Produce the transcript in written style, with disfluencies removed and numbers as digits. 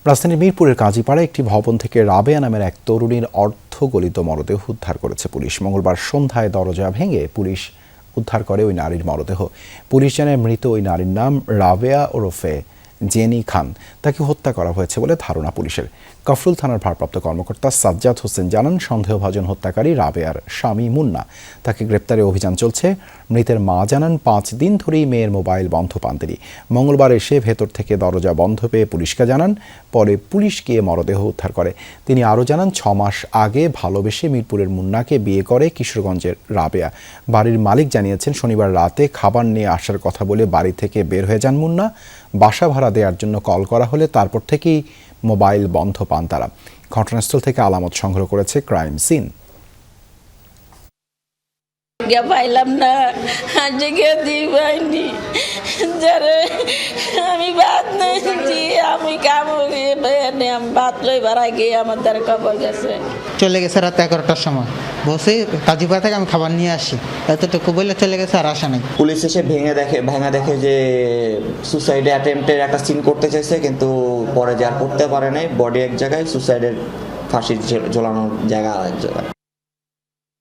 রাজধানীর মিরপুরের কাজীপাড়ায় একটি ভবন থেকে রাবেয়া নামের এক তরুণীর অর্ধগলিত মরদেহ উদ্ধার করেছে পুলিশ। মঙ্গলবার সন্ধ্যায় দরজা ভেঙে পুলিশ উদ্ধার করে ওই নারীর মরদেহ। পুলিশ জানায় মৃত ওই নারীর নাম রাবেয়া ওরফে জেনি খান। তাকে হত্যা করা হয়েছে বলে ধারণা পুলিশের। কাফরুল থানার ভারপ্রাপ্ত কর্মকর্তা সাজ্জাদ হোসেন জানান, সন্দেহভাজন হত্যাকারী রাবেয়ার স্বামী মুন্না। তাকে গ্রেপ্তারে অভিযান চলছে। মৃতের মা জানান, 5 দিন ধরেই মেয়ের মোবাইল বন্ধ পান তিনি। মঙ্গলবার এসে ভেতর থেকে দরজা বন্ধ পেয়ে পুলিশকে জানান, পরে পুলিশ গিয়ে মরদেহ উদ্ধার করে। তিনি আরও জানান, 6 মাস আগে ভালোবেসে মিরপুরের মুন্নাকে বিয়ে করে কিশোরগঞ্জের রাবেয়া। বাড়ির মালিক জানিয়েছেন, শনিবার রাতে খাবার নিয়ে আসার কথা বলে বাড়ি থেকে বের হয়ে যান মুন্না। বাসা ভাড়া দেওয়ার জন্য কল করা হলে তারপর থেকেই মোবাইল বন্ধ পান তারা। ঘটনাস্থল থেকে আলামত সংগ্রহ করেছে ক্রাইম সিন। পাইলাম না, পাইনি যারে আমি ভাত নিয়েছি, আমি কাম ভাত লই বাড়াই গিয়ে আমার দ্বারা খবর গেছে। চলে গেছে রাত 11টার সময়, বসে কাজীপাড়া থেকে আমি খাবার নিয়ে আসি, এতটুকু বলে চলে গেছে, আর আসা নাই। পুলিশ এসে ভেঙে দেখে যে সুসাইড অ্যাটেম্পটের একটা সিন করতে চাইছে, কিন্তু পরে যে আর করতে পারে নাই। বডি এক জায়গায়, সুসাইডের ফাঁসি ঝোলানোর জায়গা আরেক জায়গায়।